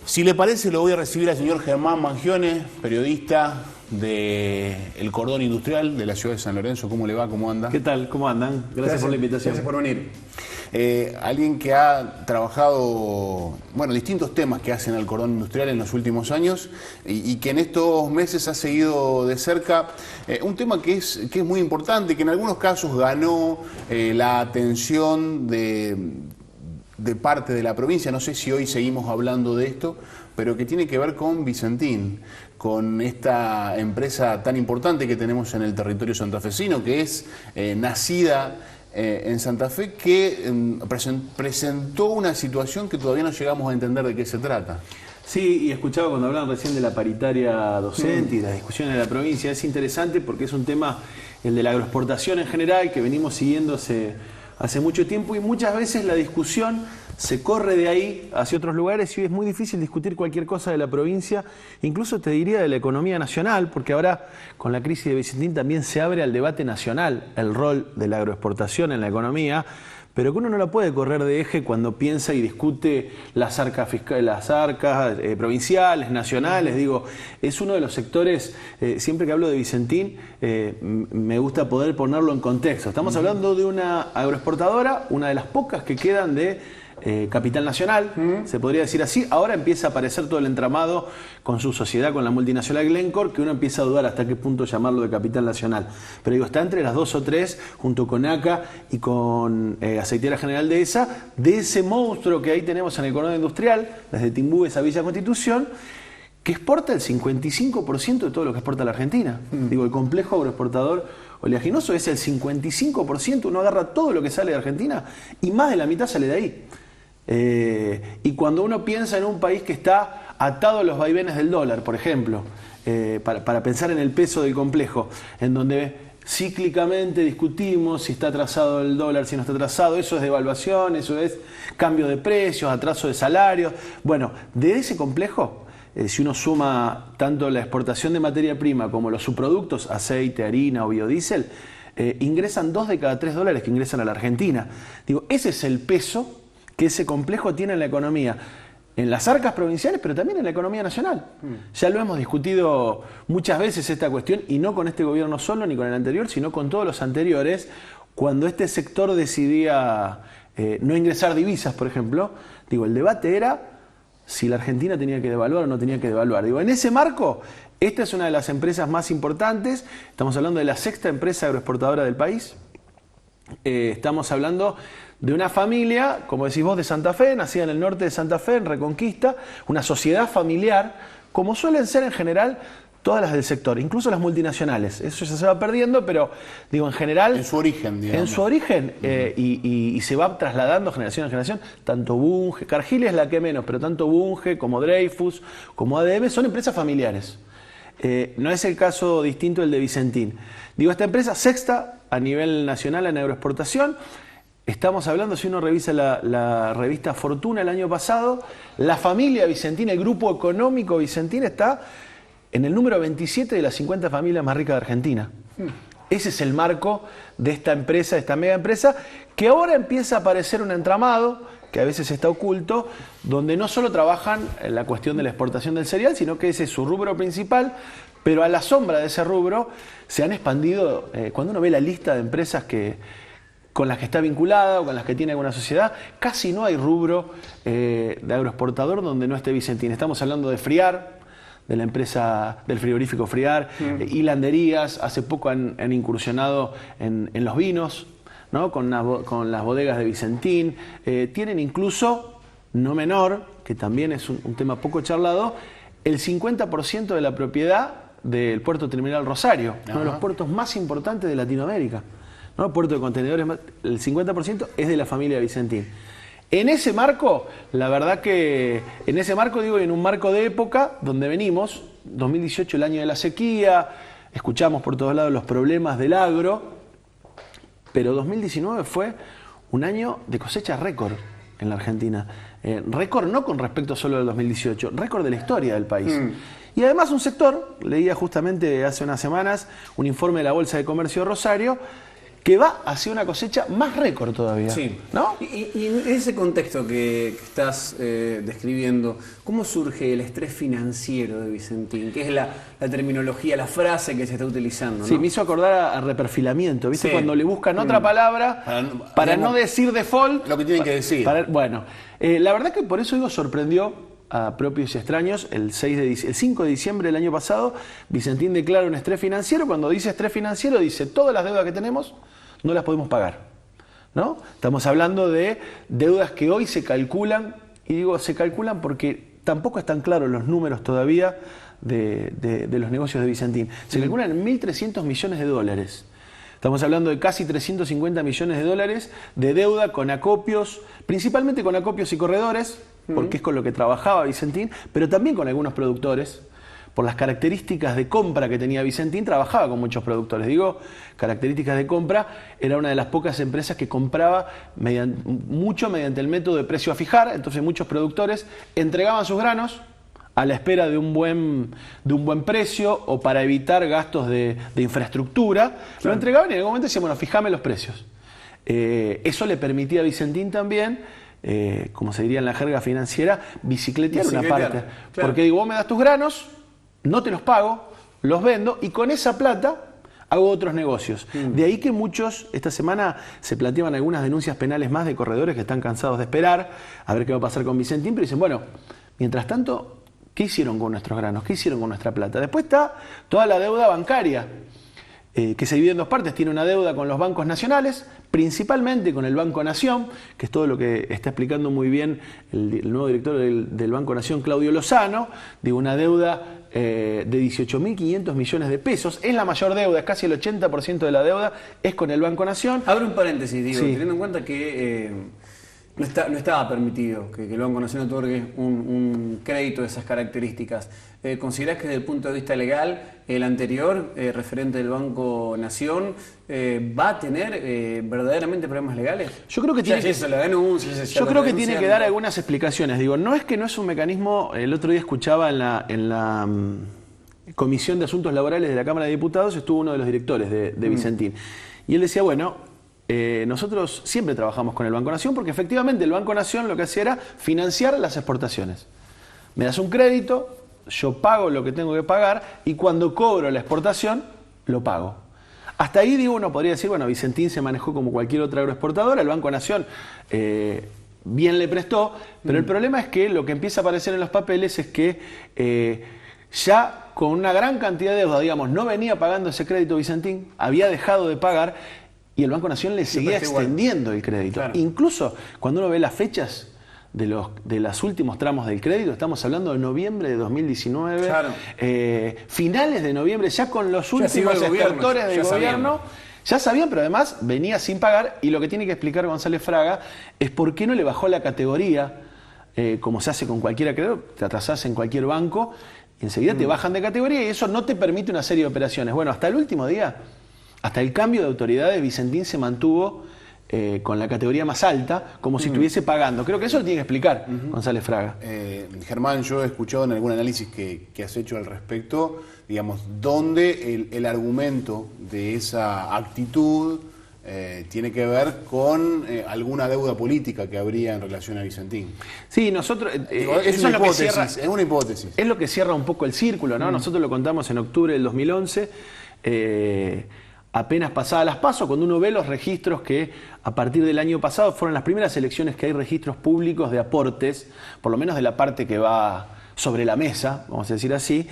Si le parece, lo voy a recibir al señor Germán Mangione, periodista de El Cordón Industrial de la ciudad de San Lorenzo. ¿Cómo le va? ¿Cómo anda? ¿Qué tal? ¿Cómo andan? Gracias por la invitación. Gracias por venir. Alguien que ha trabajado, bueno, distintos temas que hacen al Cordón Industrial en los últimos años y que en estos meses ha seguido de cerca un tema que es muy importante, que en algunos casos ganó la atención de parte de la provincia. No sé si hoy seguimos hablando de esto, pero que tiene que ver con Vicentín, con esta empresa tan importante que tenemos en el territorio santafesino, que es nacida en Santa Fe, que presentó una situación que todavía no llegamos a entender de qué se trata. Sí, y escuchaba cuando hablaban recién de la paritaria docente y las discusiones de la provincia. Es interesante porque es un tema, el de la agroexportación en general, que venimos siguiendo hace mucho tiempo, y muchas veces la discusión se corre de ahí hacia otros lugares y hoy es muy difícil discutir cualquier cosa de la provincia, incluso te diría de la economía nacional, porque ahora con la crisis de Vicentín también se abre al debate nacional el rol de la agroexportación en la economía, pero que uno no la puede correr de eje cuando piensa y discute las arcas provinciales, nacionales. Digo, es uno de los sectores, siempre que hablo de Vicentín, me gusta poder ponerlo en contexto. Estamos hablando de una agroexportadora, una de las pocas que quedan de capital nacional, se podría decir así. Ahora empieza a aparecer todo el entramado con su sociedad, con la multinacional Glencore, que uno empieza a dudar hasta qué punto llamarlo de capital nacional. Pero digo, está entre las dos o tres, junto con ACA y con Aceitera General Dehesa, de ese monstruo que ahí tenemos en el cordón industrial, desde Timbúes a Villa Constitución, que exporta el 55% de todo lo que exporta la Argentina. Digo, el complejo agroexportador oleaginoso es el 55%, uno agarra todo lo que sale de Argentina y más de la mitad sale de ahí. Y cuando uno piensa en un país que está atado a los vaivenes del dólar, por ejemplo, para pensar en el peso del complejo, en donde cíclicamente discutimos si está atrasado el dólar, si no está atrasado, eso es devaluación, eso es cambio de precios, atraso de salarios. Bueno, de ese complejo, si uno suma tanto la exportación de materia prima como los subproductos, aceite, harina o biodiesel, ingresan 2 de cada 3 dólares que ingresan a la Argentina. Digo, ese es el peso que ese complejo tiene en la economía, en las arcas provinciales, pero también en la economía nacional. Ya lo hemos discutido muchas veces esta cuestión, y no con este gobierno solo, ni con el anterior, sino con todos los anteriores, cuando este sector decidía no ingresar divisas, por ejemplo. Digo, el debate era si la Argentina tenía que devaluar o no tenía que devaluar. Digo, en ese marco, esta es una de las empresas más importantes. Estamos hablando de la 6ª empresa agroexportadora del país. Estamos hablando de una familia, como decís vos, de Santa Fe, nacida en el norte de Santa Fe, en Reconquista, una sociedad familiar, como suelen ser en general todas las del sector, incluso las multinacionales. Eso ya se va perdiendo, pero digo, en general... En su origen, digamos. En su origen, y se va trasladando generación en generación, tanto Bunge, Cargill es la que menos, pero tanto Bunge como Dreyfus, como ADM, son empresas familiares. No es el caso distinto el de Vicentín. Digo, esta empresa 6ª a nivel nacional en agroexportación. Estamos hablando, si uno revisa la revista Fortuna el año pasado, la familia Vicentín, el grupo económico Vicentín está en el número 27 de las 50 familias más ricas de Argentina. Ese es el marco de esta empresa, de esta mega empresa, que ahora empieza a aparecer un entramado, que a veces está oculto, donde no solo trabajan en la cuestión de la exportación del cereal, sino que ese es su rubro principal, pero a la sombra de ese rubro se han expandido, cuando uno ve la lista de empresas con las que está vinculada o con las que tiene alguna sociedad, casi no hay rubro de agroexportador donde no esté Vicentín. Estamos hablando de Friar, de la empresa del frigorífico Friar, hilanderías, hace poco han incursionado en los vinos, ¿no? Con las bodegas de Vicentín. Tienen incluso, no menor, que también es un tema poco charlado, el 50% de la propiedad del puerto terminal Rosario, uno de los puertos más importantes de Latinoamérica, ¿no? Puerto de contenedores, el 50% es de la familia Vicentín. En ese marco, la verdad que, en ese marco digo, en un marco de época donde venimos, 2018 el año de la sequía, escuchamos por todos lados los problemas del agro, pero 2019 fue un año de cosecha récord en la Argentina. Récord no con respecto solo al 2018, récord de la historia del país. Y además un sector, leía justamente hace unas semanas un informe de la Bolsa de Comercio de Rosario, que va hacia una cosecha más récord todavía. Sí. ¿No? Y en ese contexto que estás describiendo, ¿cómo surge el estrés financiero de Vicentín? Que es la terminología, la frase que se está utilizando, ¿no? Sí, me hizo acordar a reperfilamiento, ¿viste? Sí. Cuando le buscan otra palabra para no decir default. Lo que tienen que decir. Bueno, la verdad que por eso digo, sorprendió a propios y extraños. El 5 de diciembre del año pasado, Vicentín declara un estrés financiero. Cuando dice estrés financiero, dice todas las deudas que tenemos no las podemos pagar, ¿no? Estamos hablando de deudas que hoy se calculan, y digo se calculan porque tampoco están claros los números todavía de los negocios de Vicentín. Se calculan en 1.300 millones de dólares. Estamos hablando de casi 350 millones de dólares de deuda con acopios, principalmente con acopios y corredores, porque es con lo que trabajaba Vicentín, pero también con algunos productores. Por las características de compra que tenía Vicentín, trabajaba con muchos productores. Digo, características de compra, era una de las pocas empresas que compraba mucho mediante el método de precio a fijar. Entonces muchos productores entregaban sus granos a la espera de un buen precio o para evitar gastos de infraestructura. Claro. Lo entregaban y en algún momento decían, bueno, fijame los precios. Eso le permitía a Vicentín también, como se diría en la jerga financiera, bicicletear una parte. Claro. Porque digo, vos me das tus granos, no te los pago, los vendo y con esa plata hago otros negocios. De ahí que muchos, esta semana se planteaban algunas denuncias penales más de corredores que están cansados de esperar a ver qué va a pasar con Vicentín, pero dicen, bueno, mientras tanto, ¿qué hicieron con nuestros granos? ¿Qué hicieron con nuestra plata? Después está toda la deuda bancaria, que se divide en dos partes. Tiene una deuda con los bancos nacionales, principalmente con el Banco Nación, que es todo lo que está explicando muy bien el nuevo director del Banco Nación, Claudio Lozano. Digo, una deuda de 18.500 millones de pesos. Es la mayor deuda, es casi el 80% de la deuda, es con el Banco Nación. Abro un paréntesis, digo, sí. Teniendo en cuenta que no estaba permitido que el Banco Nación otorgue un crédito de esas características. ¿Considerás que desde el punto de vista legal el anterior, referente del Banco Nación, va a tener verdaderamente problemas legales? Yo creo que tiene que dar algunas explicaciones. Digo, no es un mecanismo. El otro día escuchaba en la Comisión de Asuntos Laborales de la Cámara de Diputados, estuvo uno de los directores de Vicentín. Y él decía, bueno, nosotros siempre trabajamos con el Banco Nación porque efectivamente el Banco Nación lo que hacía era financiar las exportaciones. Me das un crédito, yo pago lo que tengo que pagar y cuando cobro la exportación, lo pago. Hasta ahí, digo, uno podría decir, bueno, Vicentín se manejó como cualquier otra agroexportadora, el Banco Nación bien le prestó, pero el problema es que lo que empieza a aparecer en los papeles es que ya con una gran cantidad de deuda, digamos, no venía pagando ese crédito Vicentín, había dejado de pagar y el Banco Nación le seguía extendiendo el crédito. Claro. Incluso cuando uno ve las fechas de los últimos tramos del crédito, estamos hablando de noviembre de 2019, claro. Finales de noviembre, ya con los últimos expertores del gobierno, ya sabían, pero además venía sin pagar, y lo que tiene que explicar González Fraga es por qué no le bajó la categoría, como se hace con cualquier acreedor, te atrasás en cualquier banco, y enseguida te bajan de categoría y eso no te permite una serie de operaciones. Bueno, hasta el último día, hasta el cambio de autoridades, Vicentín se mantuvo con la categoría más alta, como si estuviese pagando. Creo que eso lo tiene que explicar González Fraga. Germán, yo he escuchado en algún análisis que has hecho al respecto, digamos, dónde el argumento de esa actitud tiene que ver con alguna deuda política que habría en relación a Vicentín. Sí, nosotros... es una hipótesis. Es lo que cierra un poco el círculo, ¿no? Nosotros lo contamos en octubre del 2011, apenas pasadas las PASO, cuando uno ve los registros que a partir del año pasado fueron las primeras elecciones que hay registros públicos de aportes, por lo menos de la parte que va sobre la mesa, vamos a decir así,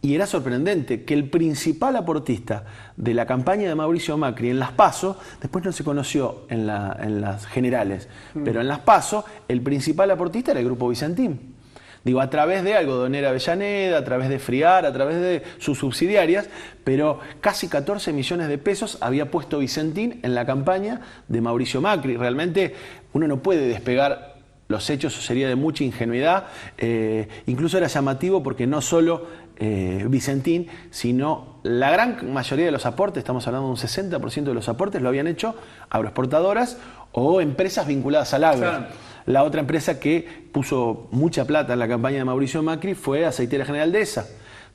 y era sorprendente que el principal aportista de la campaña de Mauricio Macri en las PASO, después no se conoció en las generales, pero en las PASO el principal aportista era el Grupo Vicentín. Digo, a través de Algodonera Avellaneda, a través de Friar, a través de sus subsidiarias, pero casi 14 millones de pesos había puesto Vicentín en la campaña de Mauricio Macri. Realmente uno no puede despegar los hechos, eso sería de mucha ingenuidad. Incluso era llamativo porque no solo Vicentín, sino la gran mayoría de los aportes, estamos hablando de un 60% de los aportes, lo habían hecho agroexportadoras o empresas vinculadas al agro. Claro. La otra empresa que puso mucha plata en la campaña de Mauricio Macri fue Aceitera General Dehesa.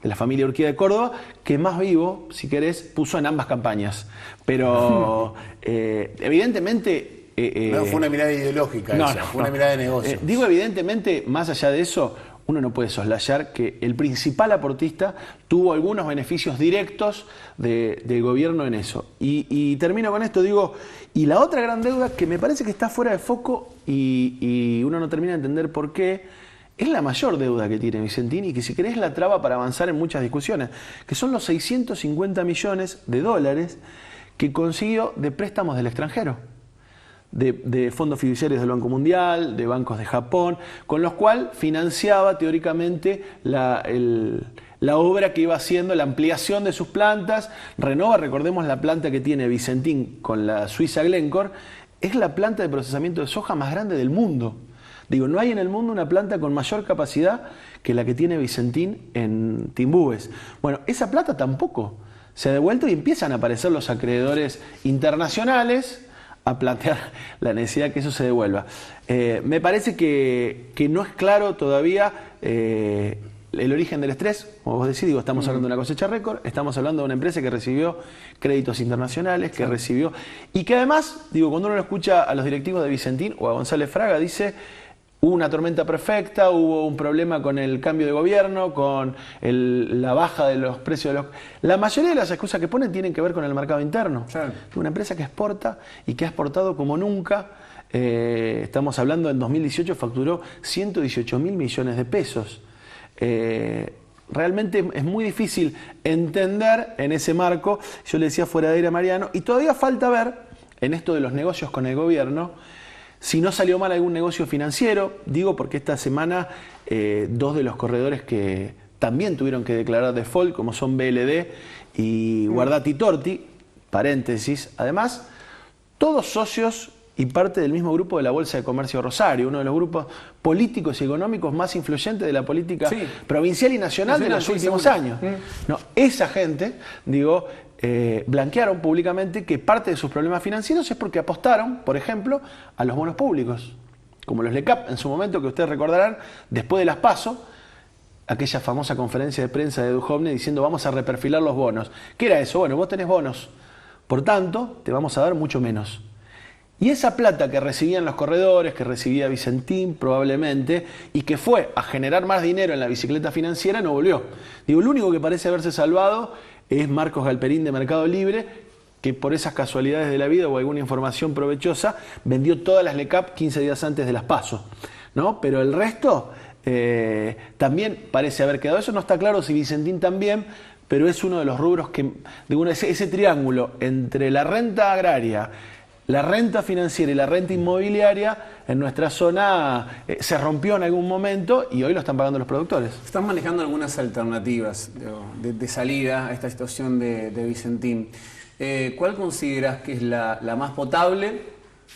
de la familia Urquía de Córdoba, que más vivo, si querés, puso en ambas campañas. Pero evidentemente... no fue una mirada ideológica esa, fue una mirada de negocios. Digo, evidentemente, más allá de eso, uno no puede soslayar que el principal aportista tuvo algunos beneficios directos del gobierno en eso. Y termino con esto, digo, y la otra gran deuda que me parece que está fuera de foco y uno no termina de entender por qué, es la mayor deuda que tiene Vicentín y que si querés la traba para avanzar en muchas discusiones, que son los 650 millones de dólares que consiguió de préstamos del extranjero. De fondos fiduciarios del Banco Mundial, de bancos de Japón, con los cuales financiaba teóricamente la obra que iba haciendo, la ampliación de sus plantas. Renova, recordemos la planta que tiene Vicentín con la Suiza Glencore, es la planta de procesamiento de soja más grande del mundo. Digo, no hay en el mundo una planta con mayor capacidad que la que tiene Vicentín en Timbúes. Bueno, esa plata tampoco se ha devuelto y empiezan a aparecer los acreedores internacionales a plantear la necesidad que eso se devuelva. Me parece que no es claro todavía el origen del estrés. Como vos decís, digo, estamos hablando de una cosecha récord, estamos hablando de una empresa que recibió créditos internacionales, que recibió... Y que además, digo, cuando uno lo escucha a los directivos de Vicentín o a González Fraga, dice... Hubo una tormenta perfecta, hubo un problema con el cambio de gobierno, con la baja de los precios de los... La mayoría de las excusas que ponen tienen que ver con el mercado interno. Claro. Una empresa que exporta y que ha exportado como nunca. Estamos hablando, en 2018 facturó 118.000 millones de pesos. Realmente es muy difícil entender en ese marco, yo le decía fuera de aire a Mariano, y todavía falta ver, en esto de los negocios con el gobierno, si no salió mal algún negocio financiero. Digo porque esta semana dos de los corredores que también tuvieron que declarar default, como son BLD y Guardati Torti, paréntesis, además, todos socios y parte del mismo grupo de la Bolsa de Comercio Rosario, uno de los grupos políticos y económicos más influyentes de la política provincial y nacional de los últimos años. No, esa gente, digo, blanquearon públicamente que parte de sus problemas financieros es porque apostaron, por ejemplo, a los bonos públicos, como los LECAP en su momento, que ustedes recordarán, después de las PASO, aquella famosa conferencia de prensa de Duhovne diciendo vamos a reperfilar los bonos. ¿Qué era eso? Bueno, vos tenés bonos, por tanto, te vamos a dar mucho menos. Y esa plata que recibían los corredores, que recibía Vicentín probablemente, y que fue a generar más dinero en la bicicleta financiera, no volvió. Digo, el único que parece haberse salvado es Marcos Galperín de Mercado Libre, que por esas casualidades de la vida o alguna información provechosa, vendió todas las LECAP 15 días antes de las PASO, ¿no? Pero el resto también parece haber quedado. Eso no está claro si Vicentín también, pero es uno de los rubros que, digo, ese triángulo entre la renta agraria, la renta financiera y la renta inmobiliaria en nuestra zona se rompió en algún momento y hoy lo están pagando los productores. Están manejando algunas alternativas de salida a esta situación de Vicentín. ¿Cuál consideras que es la más potable,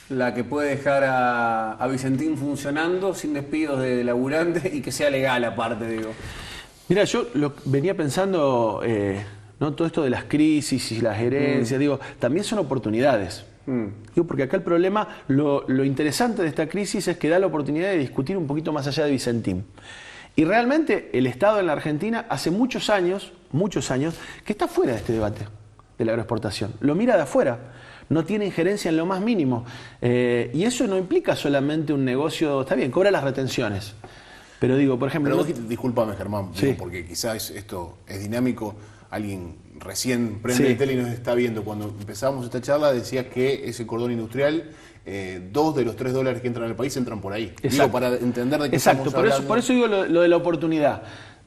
la que puede dejar a Vicentín funcionando sin despidos de laburantes y que sea legal aparte, digo? Mira, yo venía pensando, ¿no? Todo esto de las crisis y las herencias, digo, también son oportunidades. Digo, porque acá el problema, lo interesante de esta crisis es que da la oportunidad de discutir un poquito más allá de Vicentín. Y realmente el Estado en la Argentina hace muchos años, que está fuera de este debate de la agroexportación. Lo mira de afuera, no tiene injerencia en lo más mínimo. Y eso no implica solamente un negocio, está bien, cobra las retenciones. Pero digo, por ejemplo... Pero discúlpame, Germán, sí, porque quizás esto es dinámico. Alguien recién prende el tele y nos está viendo. Cuando empezamos esta charla decía que ese cordón industrial, 2 de los 3 dólares que entran al país entran por ahí. Exacto. Digo, para entender de qué estamos hablando. Por eso digo lo de la oportunidad.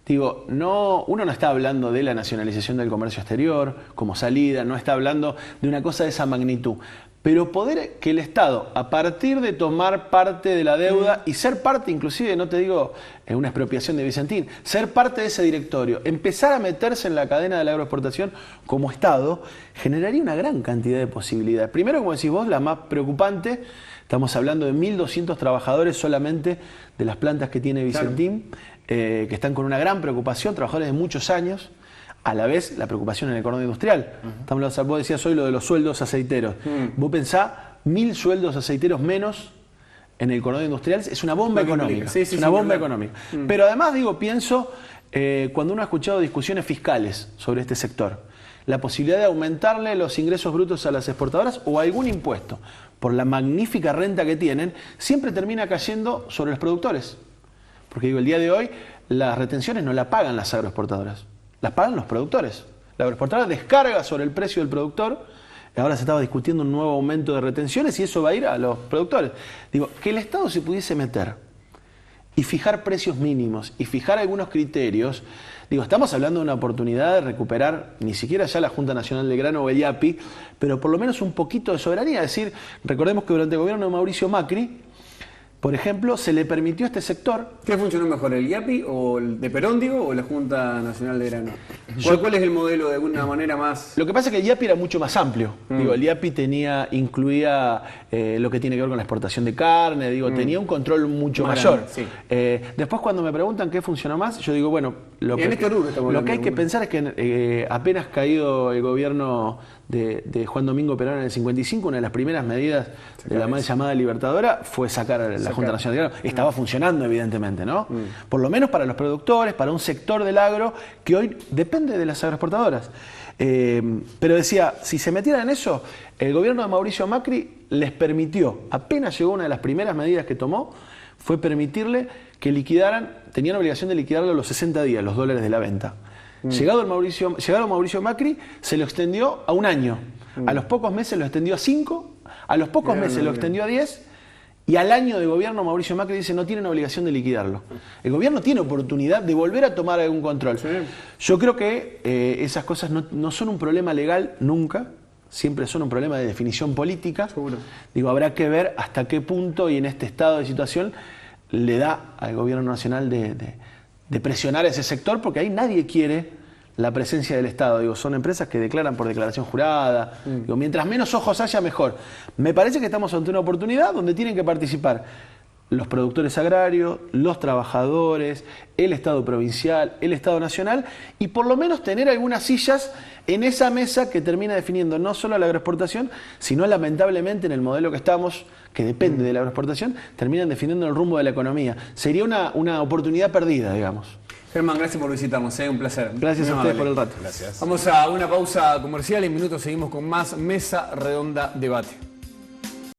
Digo, uno no está hablando de la nacionalización del comercio exterior como salida, no está hablando de una cosa de esa magnitud. Pero poder que el Estado, a partir de tomar parte de la deuda y ser parte, inclusive, no te digo una expropiación de Vicentín, ser parte de ese directorio, empezar a meterse en la cadena de la agroexportación como Estado, generaría una gran cantidad de posibilidades. Primero, como decís vos, la más preocupante, estamos hablando de 1.200 trabajadores solamente de las plantas que tiene Vicentín, que están con una gran preocupación, trabajadores de muchos años. A la vez, la preocupación en el cordón industrial. Vos decías hoy lo de los sueldos aceiteros. Vos pensás, 1.000 sueldos aceiteros menos en el cordón industrial, es una bomba económica. Es una bomba económica. Pero además, digo, pienso cuando uno ha escuchado discusiones fiscales sobre este sector. La posibilidad de aumentarle los ingresos brutos a las exportadoras o algún impuesto, por la magnífica renta que tienen, siempre termina cayendo sobre los productores. Porque digo, el día de hoy las retenciones no la pagan las agroexportadoras, las pagan los productores. La agroexportadora descarga sobre el precio del productor. Ahora se estaba discutiendo un nuevo aumento de retenciones y eso va a ir a los productores. Digo, que el Estado se pudiese meter y fijar precios mínimos y fijar algunos criterios. Digo, estamos hablando de una oportunidad de recuperar, ni siquiera ya la Junta Nacional de Grano o el IAPI, pero por lo menos un poquito de soberanía. Es decir, recordemos que durante el gobierno de Mauricio Macri, por ejemplo, se le permitió a este sector... ¿Qué funcionó mejor, el IAPI o el de Perón, digo, o la Junta Nacional de Grano? ¿Cuál es el modelo de alguna manera más...? Lo que pasa es que el IAPI era mucho más amplio. Digo, el IAPI incluía lo que tiene que ver con la exportación de carne, tenía un control mucho mayor. Sí. Después cuando me preguntan qué funcionó más, yo digo, bueno, lo que hay que pensar es que apenas caído el gobierno de Juan Domingo Perón en el 55, una de las primeras medidas de la mal llamada Libertadora fue sacar a la Junta Nacional de Grano. Estaba funcionando, evidentemente, ¿no? Por lo menos para los productores, para un sector del agro que hoy depende de las agroexportadoras. Pero decía, si se metieran en eso, el gobierno de Mauricio Macri les permitió, apenas llegó una de las primeras medidas que tomó, fue permitirle que liquidaran, tenían obligación de liquidarlo a los 60 días, los dólares de la venta. Llegado Mauricio Macri, se lo extendió a un año. A los pocos meses lo extendió a 5, a los pocos meses lo extendió a 10, y al año de gobierno Mauricio Macri dice no tienen obligación de liquidarlo. El gobierno tiene oportunidad de volver a tomar algún control. Sí. Yo creo que esas cosas no son un problema legal nunca, siempre son un problema de definición política. Seguro. Digo, habrá que ver hasta qué punto y en este estado de situación le da al gobierno nacional de presionar a ese sector, porque ahí nadie quiere la presencia del Estado. Digo, son empresas que declaran por declaración jurada. Digo, mientras menos ojos haya, mejor. Me parece que estamos ante una oportunidad donde tienen que participar los productores agrarios, los trabajadores, el Estado provincial, el Estado nacional, y por lo menos tener algunas sillas en esa mesa que termina definiendo no solo la agroexportación, sino lamentablemente en el modelo que estamos, que depende de la agroexportación, terminan definiendo el rumbo de la economía. Sería una oportunidad perdida, digamos. Germán, gracias por visitarnos, un placer. Gracias a ustedes por el rato. Gracias. Vamos a una pausa comercial y en minutos seguimos con más Mesa Redonda Debate.